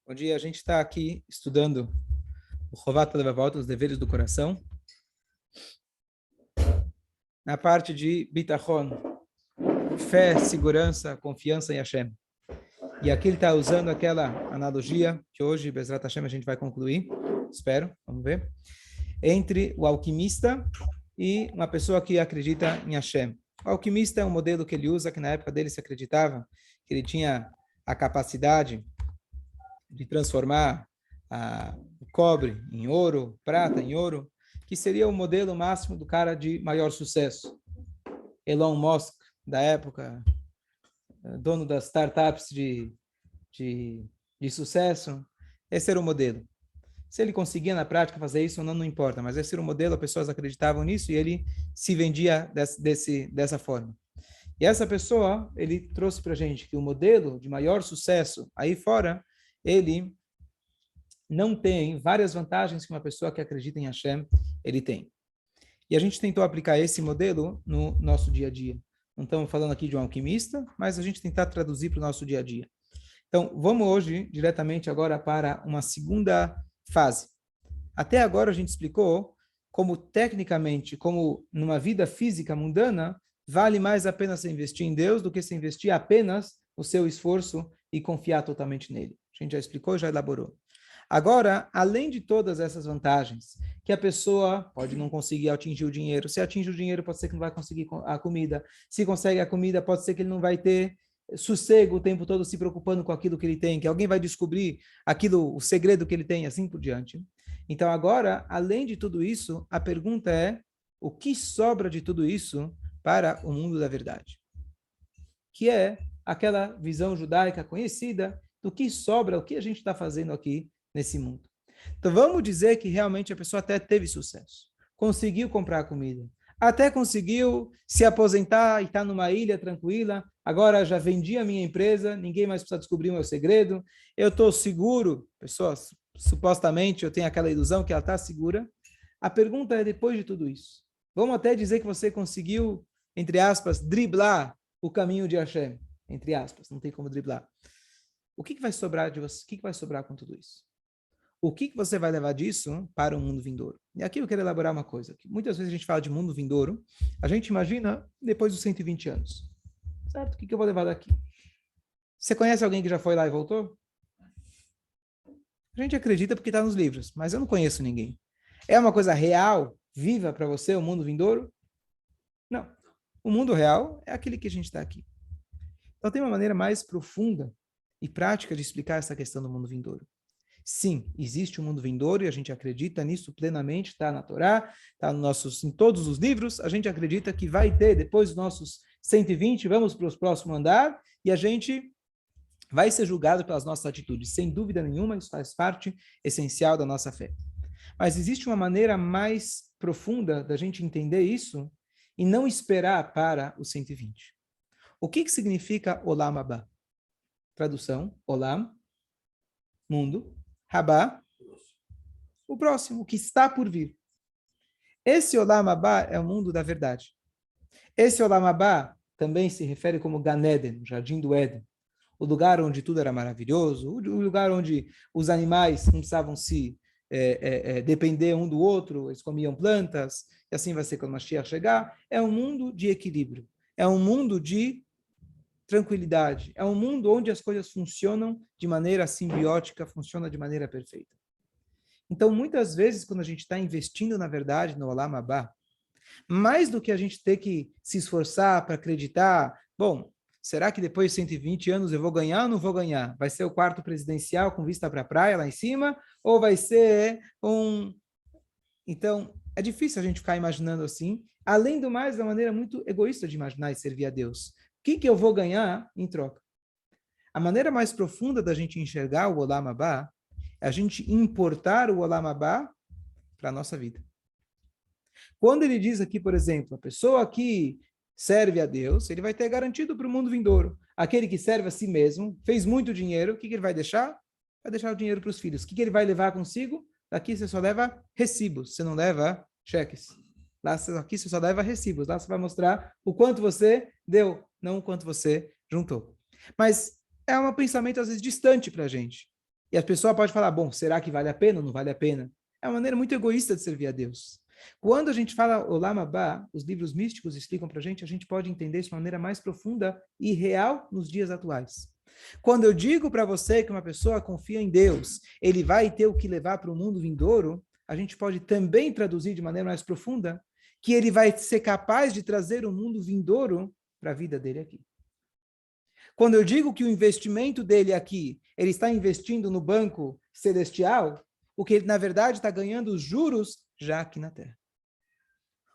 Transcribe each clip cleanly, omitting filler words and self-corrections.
Bom dia, a gente está aqui estudando o Chovat Levavot, os deveres do coração, na parte de Bitachon, fé, segurança, confiança em Hashem. E aqui ele está usando aquela analogia, que hoje, Bezrat Hashem, a gente vai concluir, espero, vamos ver, entre o alquimista e uma pessoa que acredita em Hashem. O alquimista é um modelo que ele usa, que na época dele se acreditava que ele tinha a capacidade de transformar o cobre em ouro, prata em ouro, que seria o modelo máximo do cara de maior sucesso. Elon Musk, da época, dono das startups de sucesso, esse era o modelo. Se ele conseguia na prática fazer isso, não importa, mas esse era o modelo, as pessoas acreditavam nisso e ele se vendia dessa forma. E essa pessoa, ele trouxe para a gente que o modelo de maior sucesso aí fora, ele não tem várias vantagens que uma pessoa que acredita em Hashem, ele tem. E a gente tentou aplicar esse modelo no nosso dia a dia. Não estamos falando aqui de um alquimista, mas a gente tentar traduzir para o nosso dia a dia. Então, vamos hoje, diretamente agora, para uma segunda fase. Até agora a gente explicou como, tecnicamente, como numa vida física mundana, vale mais a pena se investir em Deus do que se investir apenas no seu esforço e confiar totalmente nele. A gente já explicou, já elaborou. Agora, além de todas essas vantagens, que a pessoa pode não conseguir atingir o dinheiro, se atinge o dinheiro, pode ser que não vai conseguir a comida, se consegue a comida, pode ser que ele não vai ter sossego o tempo todo se preocupando com aquilo que ele tem, que alguém vai descobrir aquilo, o segredo que ele tem, assim por diante. Então, agora, além de tudo isso, a pergunta é, o que sobra de tudo isso para o mundo da verdade? Que é aquela visão judaica conhecida do que sobra, o que a gente está fazendo aqui nesse mundo. Então, vamos dizer que realmente a pessoa até teve sucesso, conseguiu comprar comida, até conseguiu se aposentar e está numa ilha tranquila, agora já vendi a minha empresa, ninguém mais precisa descobrir o meu segredo, eu estou seguro, pessoas, supostamente eu tenho aquela ilusão que ela está segura. A pergunta é, depois de tudo isso, vamos até dizer que você conseguiu, entre aspas, driblar o caminho de Hashem, entre aspas, não tem como driblar. O que vai sobrar de você? O que vai sobrar com tudo isso? O que você vai levar disso para o mundo vindouro? E aqui eu quero elaborar uma coisa. Que muitas vezes a gente fala de mundo vindouro, a gente imagina depois dos 120 anos. Certo? O que eu vou levar daqui? Você conhece alguém que já foi lá e voltou? A gente acredita porque está nos livros, mas eu não conheço ninguém. É uma coisa real, viva para você, o mundo vindouro? Não. O mundo real é aquele que a gente está aqui. Então tem uma maneira mais profunda e prática de explicar essa questão do mundo vindouro. Sim, existe um mundo vindouro e a gente acredita nisso plenamente, está na Torá, está em todos os livros, a gente acredita que vai ter, depois dos nossos 120, vamos para o próximo andar e a gente vai ser julgado pelas nossas atitudes. Sem dúvida nenhuma, isso faz parte essencial da nossa fé. Mas existe uma maneira mais profunda da gente entender isso e não esperar para os 120. O que significa Olam Abba? Tradução, Olam, mundo, Rabá, o próximo, o que está por vir. Esse Olam Abba é o mundo da verdade. Esse Olam Abba também se refere como Gan Eden, o Jardim do Éden, o lugar onde tudo era maravilhoso, o lugar onde os animais não precisavam se depender um do outro, eles comiam plantas, e assim vai ser quando Mashiach chegar. É um mundo de equilíbrio, é um mundo de tranquilidade, é um mundo onde as coisas funcionam de maneira simbiótica, funcionam de maneira perfeita. Então, muitas vezes, quando a gente está investindo na verdade, no Olam Abba, mais do que a gente ter que se esforçar para acreditar, bom, será que depois de 120 anos eu vou ganhar ou não vou ganhar? Vai ser o quarto presidencial com vista para a praia lá em cima? Ou vai ser um... Então, é difícil a gente ficar imaginando assim. Além do mais, é uma maneira muito egoísta de imaginar e servir a Deus. O que eu vou ganhar em troca? A maneira mais profunda da gente enxergar o Olam Abba é a gente importar o Olam Abba para a nossa vida. Quando ele diz aqui, por exemplo, a pessoa que serve a Deus, ele vai ter garantido para o mundo vindouro. Aquele que serve a si mesmo, fez muito dinheiro, o que ele vai deixar? Vai deixar o dinheiro para os filhos. O que ele vai levar consigo? Daqui você só leva recibos, você não leva cheques. Lá, aqui você só leva recibos. Lá você vai mostrar o quanto você deu, não o quanto você juntou. Mas é um pensamento, às vezes, distante para a gente. E a pessoa pode falar, bom, será que vale a pena ou não vale a pena? É uma maneira muito egoísta de servir a Deus. Quando a gente fala Olam Abba, os livros místicos explicam para a gente pode entender isso de uma maneira mais profunda e real nos dias atuais. Quando eu digo para você que uma pessoa confia em Deus, ele vai ter o que levar para o mundo vindouro, a gente pode também traduzir de maneira mais profunda que ele vai ser capaz de trazer o mundo vindouro para a vida dele aqui. Quando eu digo que o investimento dele aqui, ele está investindo no banco celestial, o que ele, na verdade, está ganhando os juros já aqui na Terra.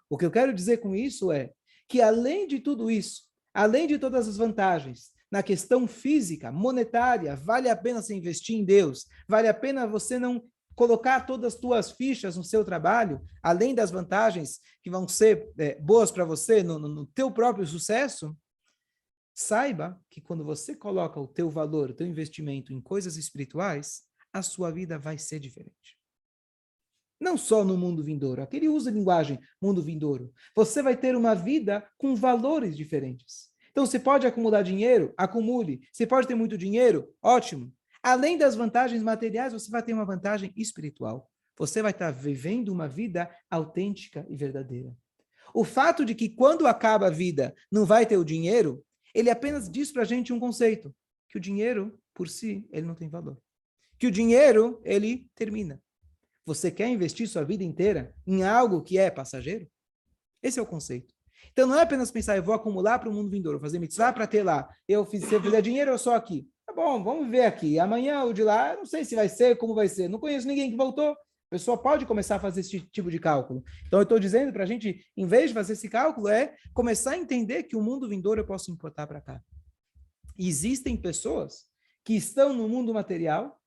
O que eu quero dizer com isso é que, além de tudo isso, além de todas as vantagens, na questão física, monetária, vale a pena você investir em Deus, vale a pena você não colocar todas as tuas fichas no seu trabalho, além das vantagens que vão ser boas para você no teu próprio sucesso. Saiba que quando você coloca o teu valor, o teu investimento em coisas espirituais, a sua vida vai ser diferente. Não só no mundo vindouro, aquele usa a linguagem mundo vindouro. Você vai ter uma vida com valores diferentes. Então, você pode acumular dinheiro? Acumule. Você pode ter muito dinheiro? Ótimo. Além das vantagens materiais, você vai ter uma vantagem espiritual. Você vai estar vivendo uma vida autêntica e verdadeira. O fato de que quando acaba a vida não vai ter o dinheiro, ele apenas diz para a gente um conceito, que o dinheiro, por si, ele não tem valor. Que o dinheiro, ele termina. Você quer investir sua vida inteira em algo que é passageiro? Esse é o conceito. Então, não é apenas pensar, eu vou acumular para o mundo vindouro, fazer mitzvah para ter lá. Se eu fizer dinheiro, eu sou aqui. Tá bom, vamos ver aqui. Amanhã, o de lá, não sei se vai ser, como vai ser. Não conheço ninguém que voltou. A pessoa pode começar a fazer esse tipo de cálculo. Então, eu estou dizendo para a gente, em vez de fazer esse cálculo, é começar a entender que o mundo vindouro eu posso importar para cá. E existem pessoas que estão no mundo material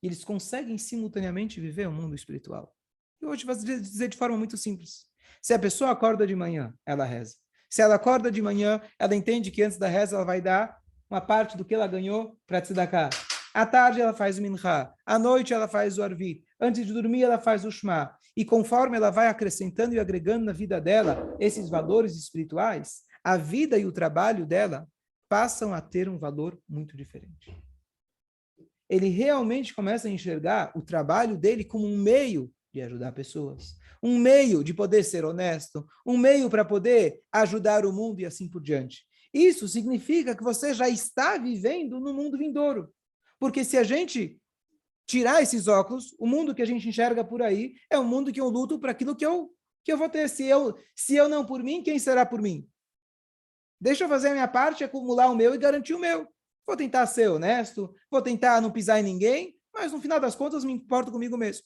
e eles conseguem simultaneamente viver o mundo espiritual. Eu vou te dizer de forma muito simples. Se a pessoa acorda de manhã, ela reza. Se ela acorda de manhã, ela entende que antes da reza ela vai dar uma parte do que ela ganhou para tzedakah. À tarde ela faz o minchá. À noite ela faz o arvit. Antes de dormir ela faz o shema. E conforme ela vai acrescentando e agregando na vida dela esses valores espirituais, a vida e o trabalho dela passam a ter um valor muito diferente. Ele realmente começa a enxergar o trabalho dele como um meio de ajudar pessoas, um meio de poder ser honesto, um meio para poder ajudar o mundo e assim por diante. Isso significa que você já está vivendo no mundo vindouro. Porque se a gente tirar esses óculos, o mundo que a gente enxerga por aí é um mundo que eu luto para aquilo que eu vou ter. Se eu não por mim, quem será por mim? Deixa eu fazer a minha parte, acumular o meu e garantir o meu. Vou tentar ser honesto, vou tentar não pisar em ninguém, mas no final das contas me importo comigo mesmo.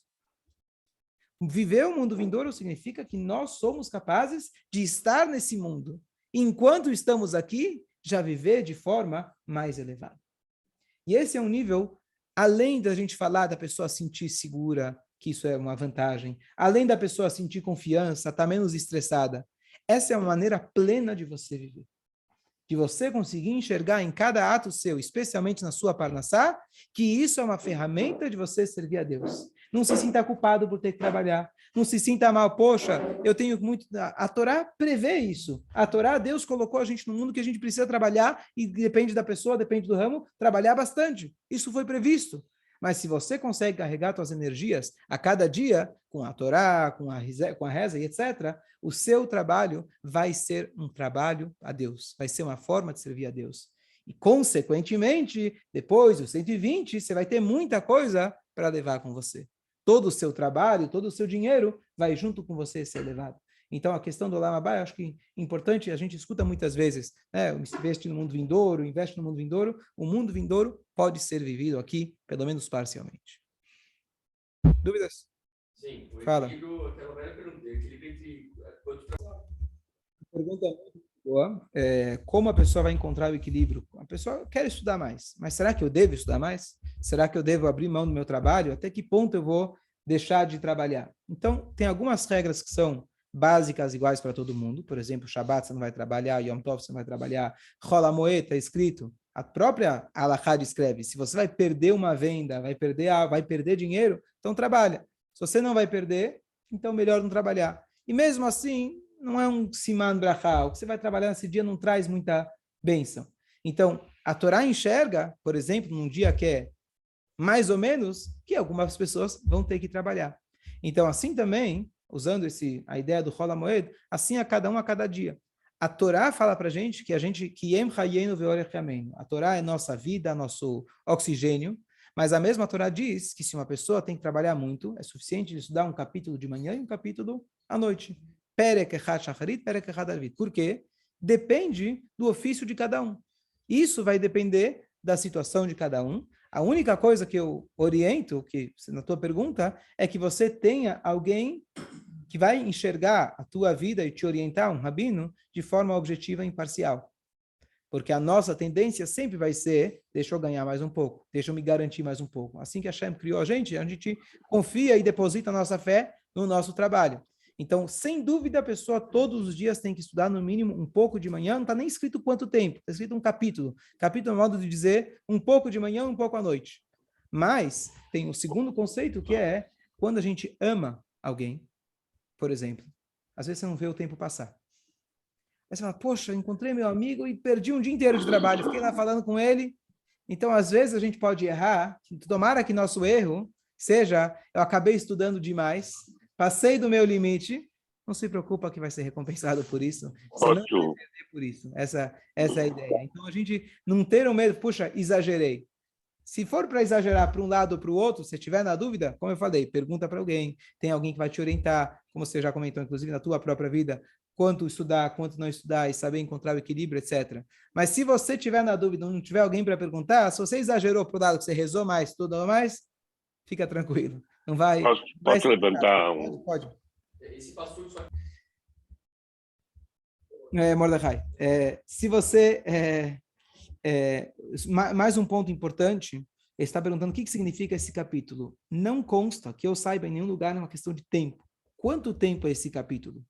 Viver o mundo vindouro significa que nós somos capazes de estar nesse mundo. Enquanto estamos aqui, já viver de forma mais elevada. E esse é um nível, além da gente falar da pessoa sentir segura, que isso é uma vantagem, além da pessoa sentir confiança, estar menos estressada, essa é uma maneira plena de você viver. De você conseguir enxergar em cada ato seu, especialmente na sua parnassá, que isso é uma ferramenta de você servir a Deus. Não se sinta culpado por ter que trabalhar. Não se sinta mal, poxa, eu tenho muito... A Torá prevê isso. A Torá, Deus colocou a gente no mundo que a gente precisa trabalhar e depende da pessoa, depende do ramo, trabalhar bastante. Isso foi previsto. Mas se você consegue carregar suas energias a cada dia, com a Torá, com a reza e etc., o seu trabalho vai ser um trabalho a Deus, vai ser uma forma de servir a Deus. E, consequentemente, depois dos 120, você vai ter muita coisa para levar com você. Todo o seu trabalho, todo o seu dinheiro vai junto com você ser levado. Então, a questão do Olam Abba, eu acho que é importante, a gente escuta muitas vezes, né? Investe no mundo vindouro, investe no mundo vindouro. O mundo vindouro pode ser vivido aqui, pelo menos parcialmente. Dúvidas? Sim, o Fala. equilíbrio, aquela velha pergunta, o equilíbrio entre quanto Pergunta muito boa. Como a pessoa vai encontrar o equilíbrio? A pessoa quer estudar mais, mas será que eu devo estudar mais? Será que eu devo abrir mão do meu trabalho? Até que ponto eu vou deixar de trabalhar? Então, tem algumas regras que são básicas iguais para todo mundo. Por exemplo, Shabbat você não vai trabalhar, Yom Tov você não vai trabalhar, Rola Moed está escrito. A própria Halakha descreve, se você vai perder uma venda, vai perder dinheiro, então trabalha. Se você não vai perder, então melhor não trabalhar. E mesmo assim, não é um siman brachá. O que você vai trabalhar nesse dia não traz muita bênção. Então, a Torá enxerga, por exemplo, num dia que é mais ou menos, que algumas pessoas vão ter que trabalhar. Então, assim também, usando a ideia do Hol HaMoed, assim a cada um a cada dia. A Torá fala para a gente, a Torá é nossa vida, nosso oxigênio, mas a mesma Torá diz que se uma pessoa tem que trabalhar muito, é suficiente estudar um capítulo de manhã e um capítulo à noite. Perek echad shacharit, perek echad arvit. Por quê? Depende do ofício de cada um. Isso vai depender da situação de cada um. A única coisa que eu oriento, que na tua pergunta, é que você tenha alguém que vai enxergar a tua vida e te orientar, um rabino, de forma objetiva e imparcial. Porque a nossa tendência sempre vai ser, deixa eu ganhar mais um pouco, deixa eu me garantir mais um pouco. Assim que a Hashem criou a gente confia e deposita a nossa fé no nosso trabalho. Então, sem dúvida, a pessoa todos os dias tem que estudar no mínimo um pouco de manhã, não está nem escrito quanto tempo, está escrito um capítulo. Capítulo é um modo de dizer um pouco de manhã, um pouco à noite. Mas tem o segundo conceito, que é quando a gente ama alguém, por exemplo, às vezes você não vê o tempo passar. Aí você fala, poxa, encontrei meu amigo e perdi um dia inteiro de trabalho, fiquei lá falando com ele. Então, às vezes a gente pode errar, tomara que nosso erro seja, eu acabei estudando demais, passei do meu limite, não se preocupa que vai ser recompensado por isso, senão vai perder por isso. Essa é a ideia. Então, a gente não ter o medo, puxa, exagerei. Se for para exagerar para um lado ou para o outro, se tiver na dúvida, como eu falei, pergunta para alguém, tem alguém que vai te orientar, como você já comentou, inclusive na tua própria vida, quanto estudar, quanto não estudar, e saber encontrar o equilíbrio, etc. Mas se você tiver na dúvida, não tiver alguém para perguntar, se você exagerou para o lado que você rezou mais, estudou mais, fica tranquilo. Não vai... Posso levantar um... Pode. Esse passo só... Mordecai, se você... mais um ponto importante, ele está perguntando o que significa esse capítulo. Não consta, que eu saiba, em nenhum lugar, é uma questão de tempo. Quanto tempo é esse capítulo?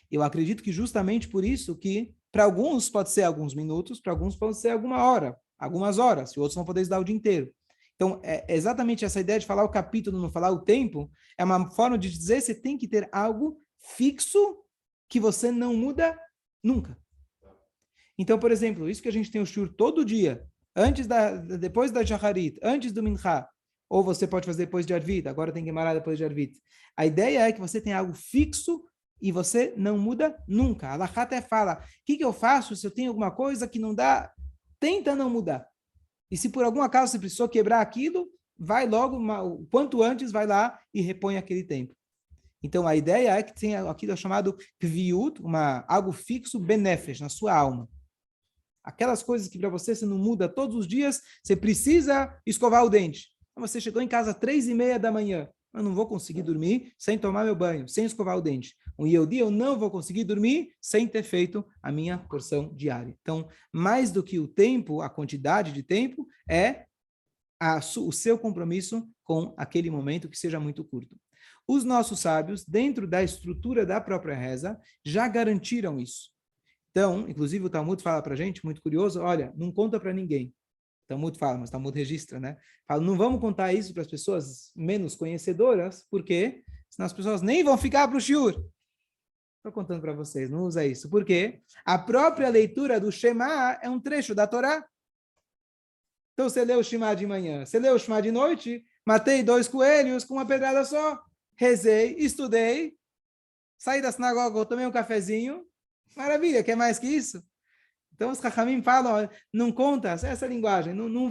Eu acredito que justamente por isso que, para alguns pode ser alguns minutos, para alguns pode ser alguma hora, algumas horas, e outros vão poder estudar o dia inteiro. Então, exatamente essa ideia de falar o capítulo, não falar o tempo, é uma forma de dizer que você tem que ter algo fixo que você não muda nunca. Então, por exemplo, isso que a gente tem o shur todo dia, depois da Shacharit, antes do Mincha, ou você pode fazer depois de Arvit, agora tem que Gemara depois de Arvit. A ideia é que você tem algo fixo e você não muda nunca. A Halakha até fala, o que eu faço se eu tenho alguma coisa que não dá? Tenta não mudar. E se por algum acaso você precisou quebrar aquilo, vai logo, quanto antes, vai lá e repõe aquele tempo. Então, a ideia é que tenha aquilo chamado kviut, algo fixo, benefesh, na sua alma. Aquelas coisas que para você não muda todos os dias, você precisa escovar o dente. Você chegou em casa às 3:30 da manhã. Eu não vou conseguir dormir sem tomar meu banho, sem escovar o dente. Um Yehudi, eu não vou conseguir dormir sem ter feito a minha porção diária. Então, mais do que o tempo, a quantidade de tempo, é o seu compromisso com aquele momento que seja muito curto. Os nossos sábios, dentro da estrutura da própria reza, já garantiram isso. Então, inclusive o Talmud fala para a gente, muito curioso, olha, não conta para ninguém. Talmud fala, mas Talmud registra, né? Fala, não vamos contar isso para as pessoas menos conhecedoras, porque senão as pessoas nem vão ficar para o shiur. Estou contando para vocês, não usa isso. Por quê? A própria leitura do Shema é um trecho da Torá. Então, você lê o Shema de manhã, você lê o Shema de noite, matei 2 coelhos com uma pedrada só. Rezei, estudei, saí da sinagoga, tomei um cafezinho. Maravilha, quer mais que isso? Então, os Chachamim falam, não conta essa linguagem, não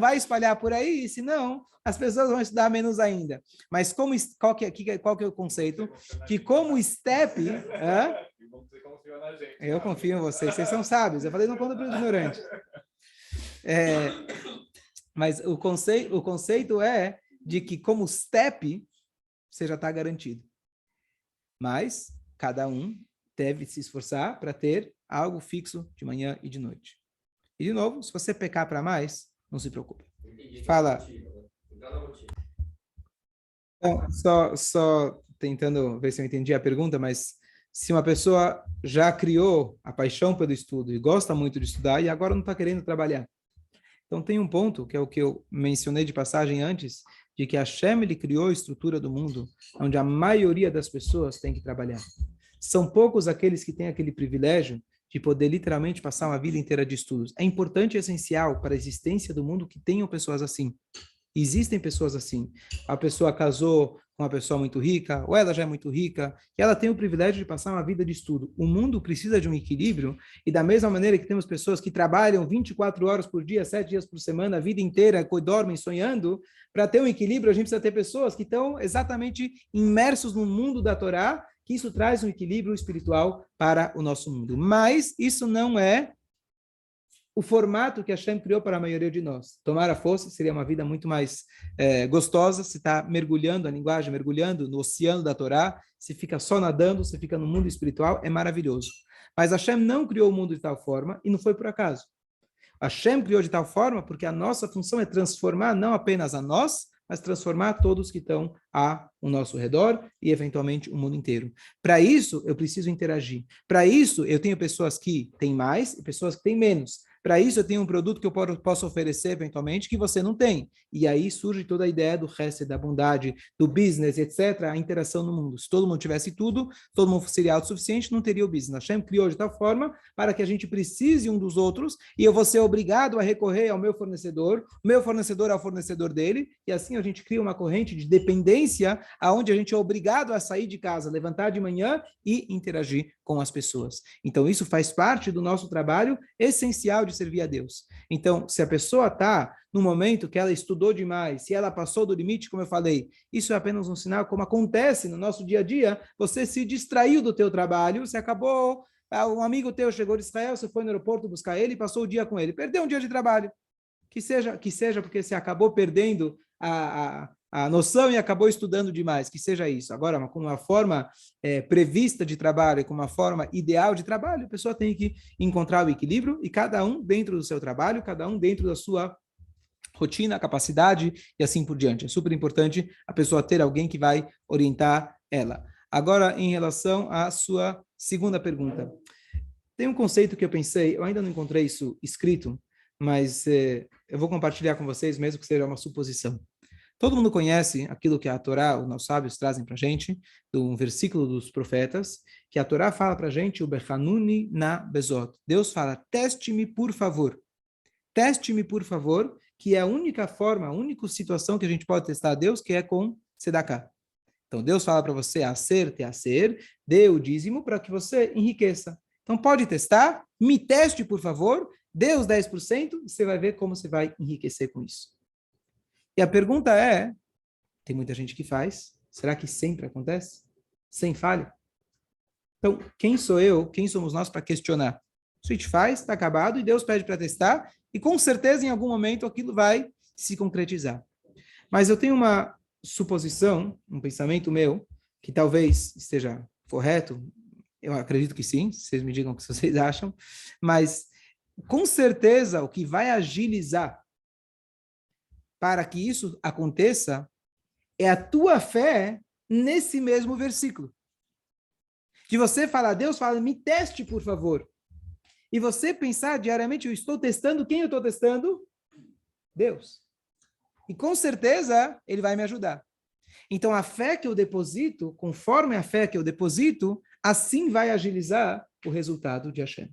vai espalhar por aí, senão as pessoas vão estudar menos ainda. Mas qual que é o conceito? Que como step... Eu confio em vocês são sábios. Eu falei, não conta para o ignorante. Mas o conceito é de que como step, você já está garantido. Mas cada um deve se esforçar para ter algo fixo de manhã e de noite. E, de novo, se você pecar para mais, não se preocupe. Fala. Então, só tentando ver se eu entendi a pergunta, mas se uma pessoa já criou a paixão pelo estudo e gosta muito de estudar e agora não está querendo trabalhar. Então, tem um ponto, que é o que eu mencionei de passagem antes, de que Hashem, ele criou a estrutura do mundo onde a maioria das pessoas tem que trabalhar. São poucos aqueles que têm aquele privilégio de poder literalmente passar uma vida inteira de estudos. É importante e essencial para a existência do mundo que tenham pessoas assim. Existem pessoas assim. A pessoa casou com uma pessoa muito rica, ou ela já é muito rica, e ela tem o privilégio de passar uma vida de estudo. O mundo precisa de um equilíbrio, e da mesma maneira que temos pessoas que trabalham 24 horas por dia, 7 dias por semana, a vida inteira, dormem sonhando, para ter um equilíbrio, a gente precisa ter pessoas que estão exatamente imersos no mundo da Torá, que isso traz um equilíbrio espiritual para o nosso mundo. Mas isso não é o formato que Hashem criou para a maioria de nós. Tomara fosse, seria uma vida muito mais gostosa, se está mergulhando a linguagem, mergulhando no oceano da Torá, se fica só nadando, se fica no mundo espiritual, é maravilhoso. Mas Hashem não criou o mundo de tal forma, e não foi por acaso. Hashem criou de tal forma porque a nossa função é transformar não apenas a nós, mas transformar todos que estão ao nosso redor e, eventualmente, o mundo inteiro. Para isso, eu preciso interagir. Para isso, eu tenho pessoas que têm mais e pessoas que têm menos. Para isso, eu tenho um produto que eu posso oferecer, eventualmente, que você não tem. E aí surge toda a ideia do resto, da bondade, do business, etc., a interação no mundo. Se todo mundo tivesse tudo, todo mundo seria autossuficiente, não teria o business. Hashem criou de tal forma para que a gente precise um dos outros e eu vou ser obrigado a recorrer ao meu fornecedor, o meu fornecedor ao fornecedor dele, e assim a gente cria uma corrente de dependência aonde a gente é obrigado a sair de casa, levantar de manhã e interagir com as pessoas. Então, isso faz parte do nosso trabalho essencial de servir a Deus. Então, se a pessoa está no momento que ela estudou demais, se ela passou do limite, como eu falei, isso é apenas um sinal, como acontece no nosso dia a dia, você se distraiu do teu trabalho, você acabou, um amigo teu chegou de Israel, você foi no aeroporto buscar ele, passou o dia com ele, perdeu um dia de trabalho. Que seja porque você acabou perdendo a noção e acabou estudando demais, que seja isso. Agora, com uma forma prevista de trabalho, com uma forma ideal de trabalho, a pessoa tem que encontrar o equilíbrio e cada um dentro do seu trabalho, cada um dentro da sua rotina, capacidade e assim por diante. É super importante a pessoa ter alguém que vai orientar ela. Agora, em relação à sua segunda pergunta. Tem um conceito que eu pensei, eu ainda não encontrei isso escrito, mas eu vou compartilhar com vocês, mesmo que seja uma suposição. Todo mundo conhece aquilo que a Torá, os nossos sábios trazem para a gente, um versículo dos profetas, que a Torá fala para a gente, o Bechanuni na Bezot. Deus fala, teste-me por favor. Teste-me por favor, que é a única forma, a única situação que a gente pode testar a Deus, que é com Sedaká. Então, Deus fala para você, acer, dê o dízimo para que você enriqueça. Então, pode testar, me teste, por favor, dê os 10% e você vai ver como você vai enriquecer com isso. E a pergunta é, tem muita gente que faz, será que sempre acontece? Sem falha? Então, quem sou eu, quem somos nós para questionar? Se a gente faz, está acabado, e Deus pede para testar, e com certeza em algum momento aquilo vai se concretizar. Mas eu tenho uma suposição, um pensamento meu, que talvez esteja correto, eu acredito que sim, vocês me digam o que vocês acham, mas com certeza o que vai agilizar para que isso aconteça é a tua fé nesse mesmo versículo. De você falar, Deus fala, me teste, por favor. E você pensar diariamente, eu estou testando, quem eu estou testando? Deus. E com certeza, ele vai me ajudar. Então, a fé que eu deposito, conforme a fé que eu deposito, assim vai agilizar o resultado de Hashem.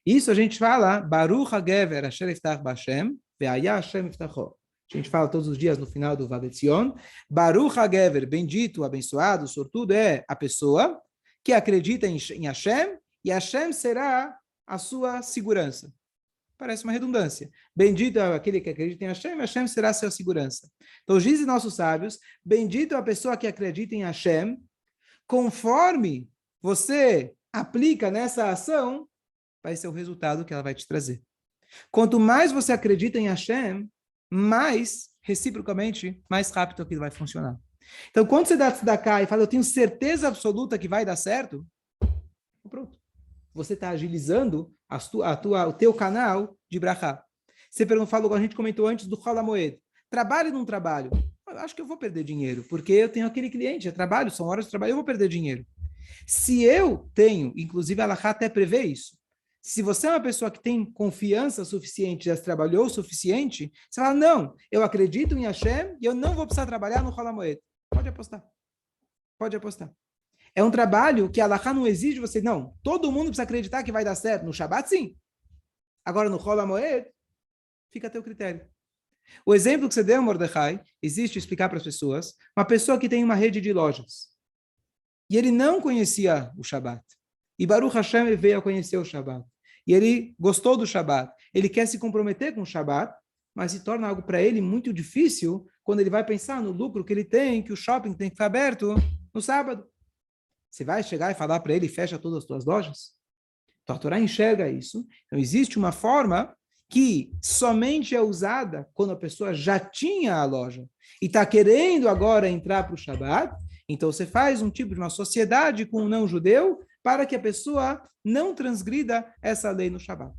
Isso a gente fala, Baruch HaGever Asher Iftach B'Hashem, Ve'aya Hashem Iftacho. A gente fala todos os dias no final do Vavetzion. Baruch HaGever, bendito, abençoado, sortudo, é a pessoa que acredita em Hashem, e Hashem será a sua segurança. Parece uma redundância. Bendito é aquele que acredita em Hashem, Hashem será a sua segurança. Então, dizem nossos sábios, bendito é a pessoa que acredita em Hashem, conforme você aplica nessa ação, vai ser o resultado que ela vai te trazer. Quanto mais você acredita em Hashem, mais, reciprocamente, mais rápido aquilo vai funcionar. Então, quando você dá tzedakah e fala, eu tenho certeza absoluta que vai dar certo, pronto. Você está agilizando o teu canal de brachá. Você falou, a gente comentou antes do Chol HaMoed. Trabalho ou não trabalho? Eu acho que eu vou perder dinheiro, porque eu tenho aquele cliente, é trabalho, são horas de trabalho, eu vou perder dinheiro. Se eu tenho, inclusive a Halachá até prevê isso, se você é uma pessoa que tem confiança suficiente, já trabalhou o suficiente, você fala, não, eu acredito em Hashem e eu não vou precisar trabalhar no Chol HaMoed. Pode apostar. Pode apostar. É um trabalho que a Halachá não exige você, não. Todo mundo precisa acreditar que vai dar certo. No Shabbat, sim. Agora, no Chol HaMoed, fica a teu critério. O exemplo que você deu, Mordecai, existe explicar para as pessoas, uma pessoa que tem uma rede de lojas, e ele não conhecia o Shabat. E Baruch Hashem ele veio a conhecer o Shabat. E ele gostou do Shabat. Ele quer se comprometer com o Shabat, mas se torna algo para ele muito difícil quando ele vai pensar no lucro que ele tem, que o shopping tem que ficar aberto no sábado. Você vai chegar e falar para ele, fecha todas as tuas lojas? Então a Torá enxerga isso. Então existe uma forma que somente é usada quando a pessoa já tinha a loja e está querendo agora entrar para o Shabat. Então você faz um tipo de uma sociedade com um não-judeu para que a pessoa não transgrida essa lei no Shabat.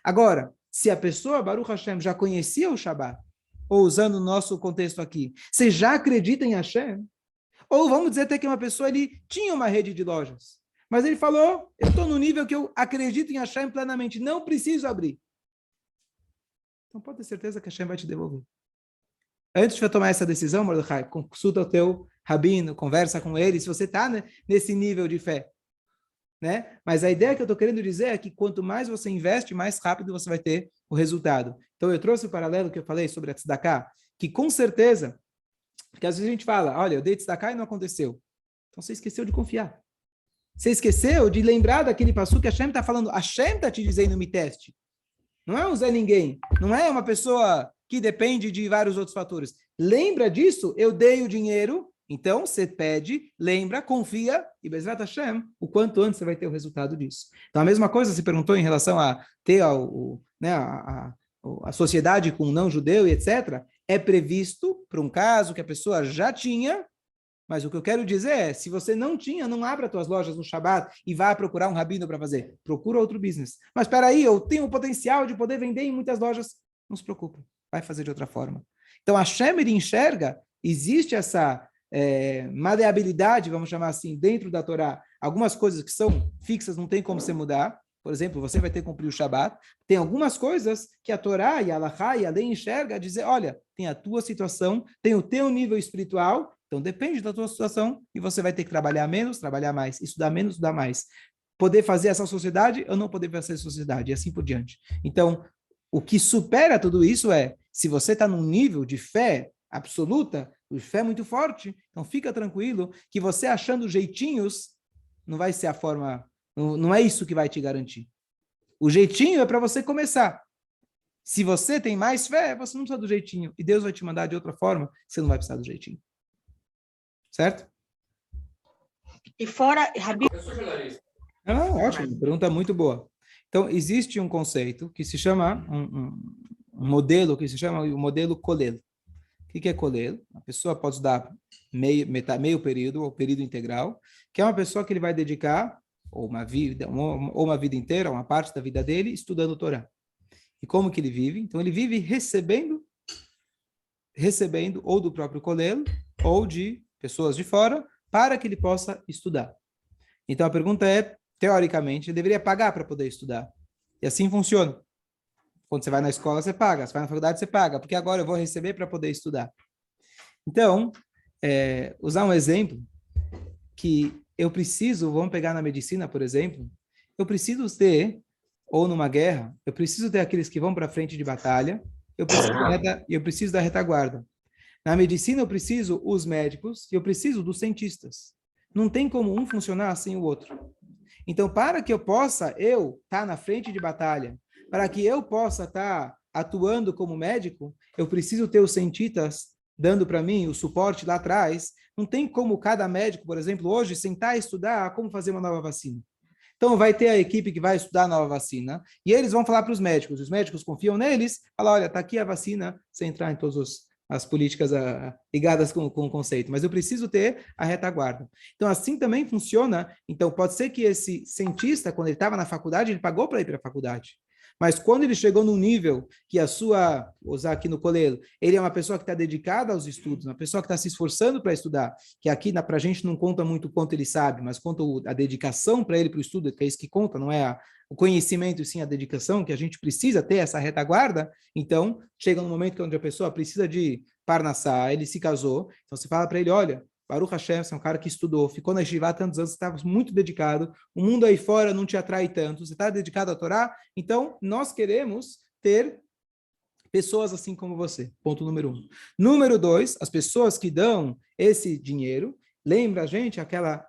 Agora, se a pessoa, Baruch Hashem, já conhecia o Shabat, ou usando o nosso contexto aqui, você já acredita em Hashem, ou vamos dizer até que uma pessoa ele tinha uma rede de lojas, mas ele falou, eu estou no nível que eu acredito em Hashem plenamente, não preciso abrir. Então pode ter certeza que Hashem vai te devolver. Antes de tomar essa decisão, Mordecai, consulta o teu rabino, conversa com ele, se você está nesse nível de fé. Né? Mas a ideia que eu estou querendo dizer é que quanto mais você investe, mais rápido você vai ter o resultado. Então eu trouxe o paralelo que eu falei sobre a tzedakah, que com certeza, porque às vezes a gente fala, olha, eu dei tzedakah e não aconteceu. Então você esqueceu de confiar. Você esqueceu de lembrar daquele passo que Hashem está falando, Hashem está te dizendo, me teste. Não é um Zé Ninguém, não é uma pessoa que depende de vários outros fatores. Lembra disso? Eu dei o dinheiro, então você pede, lembra, confia, e Bezrat Hashem, o quanto antes você vai ter o resultado disso. Então a mesma coisa se perguntou em relação a ter a sociedade com um não-judeu e etc. É previsto para um caso que a pessoa já tinha, mas o que eu quero dizer é, se você não tinha, não abra tuas lojas no Shabat e vá procurar um rabino para fazer. Procura outro business. Mas espera aí, eu tenho o potencial de poder vender em muitas lojas. Não se preocupe, vai fazer de outra forma. Então, a Hashem enxerga, existe essa maleabilidade, vamos chamar assim, dentro da Torá. Algumas coisas que são fixas, não tem como você mudar. Por exemplo, você vai ter que cumprir o Shabat. Tem algumas coisas que a Torá e a Halachá e a lei enxerga, dizer, olha, tem a tua situação, tem o teu nível espiritual, então depende da tua situação e você vai ter que trabalhar menos, trabalhar mais, estudar menos, estudar mais. Poder fazer essa sociedade ou não poder fazer essa sociedade, e assim por diante. Então, o que supera tudo isso é, se você está num nível de fé absoluta, de fé muito forte, então fica tranquilo que você achando jeitinhos, não vai ser a forma, não é isso que vai te garantir. O jeitinho é para você começar. Se você tem mais fé, você não precisa do jeitinho. E Deus vai te mandar de outra forma, você não vai precisar do jeitinho. Certo? E fora, Rabi... Eu sou jornalista. Ótimo, pergunta muito boa. Então, existe um conceito que se chama, um modelo que se chama o modelo Kolel. O que é Kolel? A pessoa pode estudar meio período ou período integral, que é uma pessoa que ele vai dedicar ou uma vida inteira, uma parte da vida dele, estudando o Torá. E como que ele vive? Então, ele vive recebendo ou do próprio Kolel, ou de pessoas de fora, para que ele possa estudar. Então, a pergunta é, teoricamente, ele deveria pagar para poder estudar. E assim funciona. Quando você vai na escola, você paga. Se vai na faculdade, você paga. Porque agora eu vou receber para poder estudar. Então, usar um exemplo que eu preciso, vamos pegar na medicina, por exemplo, eu preciso ter, ou numa guerra, eu preciso ter aqueles que vão para a frente de batalha, eu preciso da retaguarda. Na medicina, eu preciso os médicos e eu preciso dos cientistas. Não tem como um funcionar sem o outro. Então, para que eu possa, estar na frente de batalha, para que eu possa estar atuando como médico, eu preciso ter os cientistas dando para mim o suporte lá atrás. Não tem como cada médico, por exemplo, hoje, sentar e estudar como fazer uma nova vacina. Então, vai ter a equipe que vai estudar a nova vacina, e eles vão falar para os médicos confiam neles, falar, olha, está aqui a vacina, sem entrar em todas as políticas ligadas com o conceito, mas eu preciso ter a retaguarda. Então, assim também funciona. Então, pode ser que esse cientista, quando ele estava na faculdade, ele pagou para ir para a faculdade. Mas quando ele chegou num nível que usar aqui no Kolel, ele é uma pessoa que está dedicada aos estudos, uma pessoa que está se esforçando para estudar, que aqui para a gente não conta muito quanto ele sabe, mas conta a dedicação para ele para o estudo, que é isso que conta, não é o conhecimento e sim a dedicação, que a gente precisa ter essa retaguarda. Então, chega um momento onde a pessoa precisa de Parnassá, ele se casou, então você fala para ele, olha, Baruch Hashem, você é um cara que estudou, ficou na Yeshiva há tantos anos, você estava muito dedicado, o mundo aí fora não te atrai tanto, você está dedicado à Torá, então nós queremos ter pessoas assim como você. Ponto número 1. Número 2, as pessoas que dão esse dinheiro, lembra a gente aquela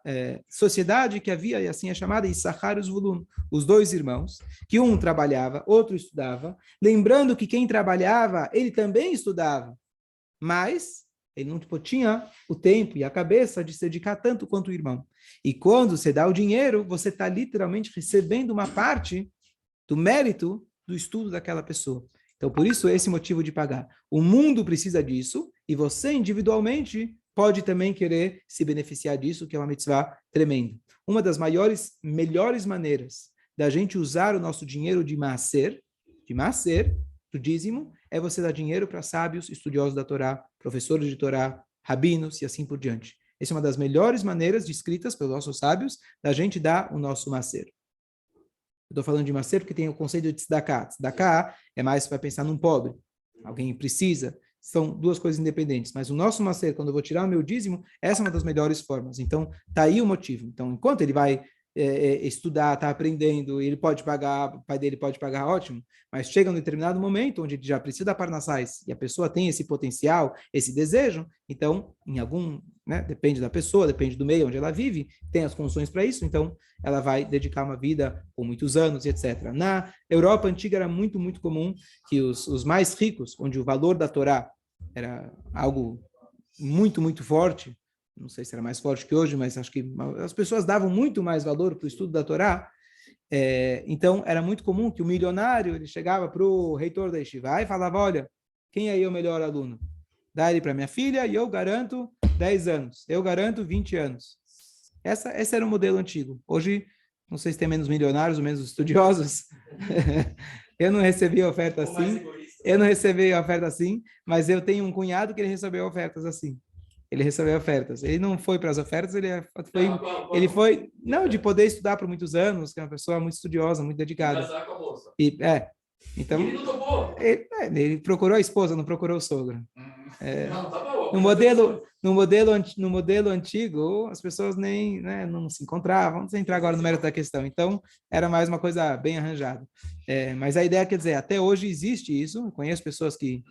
sociedade que havia, e assim é chamada, Issachar e Zvulun, os dois irmãos, que um trabalhava, outro estudava, lembrando que quem trabalhava, ele também estudava, mas ele não tinha o tempo e a cabeça de se dedicar tanto quanto o irmão. E quando você dá o dinheiro, você está literalmente recebendo uma parte do mérito do estudo daquela pessoa. Então, por isso, esse motivo de pagar. O mundo precisa disso, e você, individualmente, pode também querer se beneficiar disso, que é uma mitzvah tremenda. Uma das melhores maneiras da gente usar o nosso dinheiro de maaser, do dízimo, é você dar dinheiro para sábios, estudiosos da Torá, professores de Torá, rabinos e assim por diante. Essa é uma das melhores maneiras descritas pelos nossos sábios da gente dar o nosso maaser. Eu estou falando de maaser porque tem o conceito de tzedakah. Tzedakah é mais para pensar num pobre. Alguém precisa. São duas coisas independentes. Mas o nosso maaser, quando eu vou tirar o meu dízimo, essa é uma das melhores formas. Então, está aí o motivo. Então, enquanto ele vai estudar, está aprendendo, ele pode pagar, o pai dele pode pagar, ótimo. Mas chega um determinado momento onde ele já precisa da parnassais e a pessoa tem esse potencial, esse desejo, então, em algum, né, depende da pessoa, depende do meio onde ela vive, tem as condições para isso, então ela vai dedicar uma vida com muitos anos, etc. Na Europa antiga era muito, muito comum que os mais ricos, onde o valor da Torá era algo muito, muito forte, não sei se era mais forte que hoje, mas acho que as pessoas davam muito mais valor para o estudo da Torá. Então, era muito comum que o milionário ele chegava para o reitor da Yeshiva e falava, olha, quem aí é o melhor aluno? Dá ele para minha filha e eu garanto 10 anos, eu garanto 20 anos. Esse era o modelo antigo. Hoje, não sei se tem menos milionários ou menos estudiosos. Eu não recebi oferta assim, mas eu tenho um cunhado que ele recebeu ofertas assim. Ele recebeu ofertas. Ele não foi para as ofertas, ele foi, não, de poder estudar por muitos anos, que é uma pessoa muito estudiosa, muito dedicada. Casar com a moça. Então, Ele não topou. ele procurou a esposa, não procurou o sogro. Não, tá bom. No modelo antigo, as pessoas nem, né, não se encontravam. Vamos entrar agora no mérito da questão. Então, era mais uma coisa bem arranjada. Mas a ideia, quer dizer, até hoje existe isso. Eu conheço pessoas que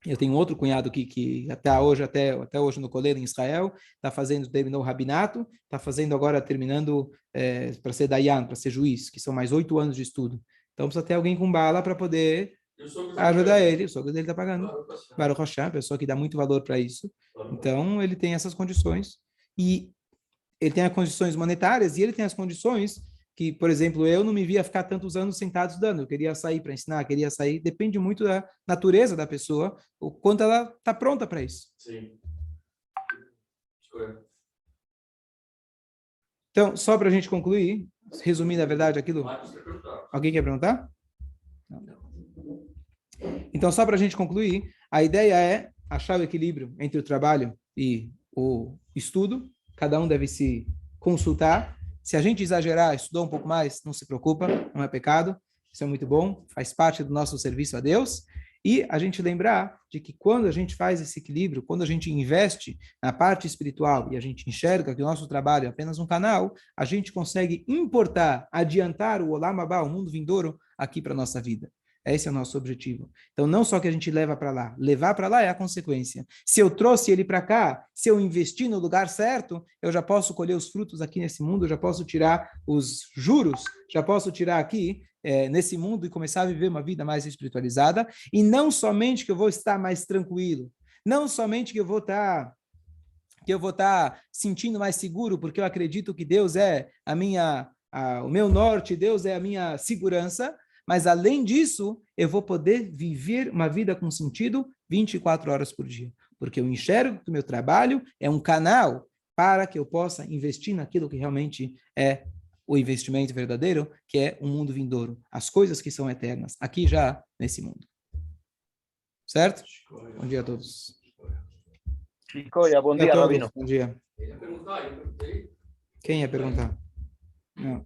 eu tenho outro cunhado que até hoje no colégio em Israel, terminou o rabinato, está fazendo agora, terminando para ser dayan, para ser juiz, que são mais 8 anos de estudo. Então precisa ter alguém com bala para poder ajudar ele. O sogro dele está pagando. Baruch Hashem, pessoa que dá muito valor para isso. Então ele tem essas condições. E ele tem as condições monetárias e ele tem as condições que, por exemplo, eu não me via ficar tantos anos sentado estudando. Eu queria sair para ensinar, queria sair. Depende muito da natureza da pessoa, o quanto ela está pronta para isso. Sim. Então, só para a gente concluir, resumindo a verdade aquilo... Alguém quer perguntar? Não. Então, só para a gente concluir, a ideia é achar o equilíbrio entre o trabalho e o estudo. Cada um deve se consultar. Se a gente exagerar, estudou um pouco mais, não se preocupa, não é pecado, isso é muito bom, faz parte do nosso serviço a Deus. E a gente lembrar de que quando a gente faz esse equilíbrio, quando a gente investe na parte espiritual e a gente enxerga que o nosso trabalho é apenas um canal, a gente consegue importar, adiantar o Olam Haba, o mundo vindouro, aqui para a nossa vida. Esse é o nosso objetivo. Então, não só que a gente leva para lá. Levar para lá é a consequência. Se eu trouxe ele para cá, se eu investi no lugar certo, eu já posso colher os frutos aqui nesse mundo, eu já posso tirar os juros, já posso tirar aqui nesse mundo e começar a viver uma vida mais espiritualizada. E não somente que eu vou estar mais tranquilo, não somente que eu vou estar sentindo mais seguro, porque eu acredito que Deus é o meu norte, Deus é a minha segurança, mas, além disso, eu vou poder viver uma vida com sentido 24 horas por dia. Porque eu enxergo que o meu trabalho é um canal para que eu possa investir naquilo que realmente é o investimento verdadeiro, que é o mundo vindouro. As coisas que são eternas, aqui já, nesse mundo. Certo? Bom dia a todos. Bom dia, Rabino. Bom dia. Quem ia perguntar? Não.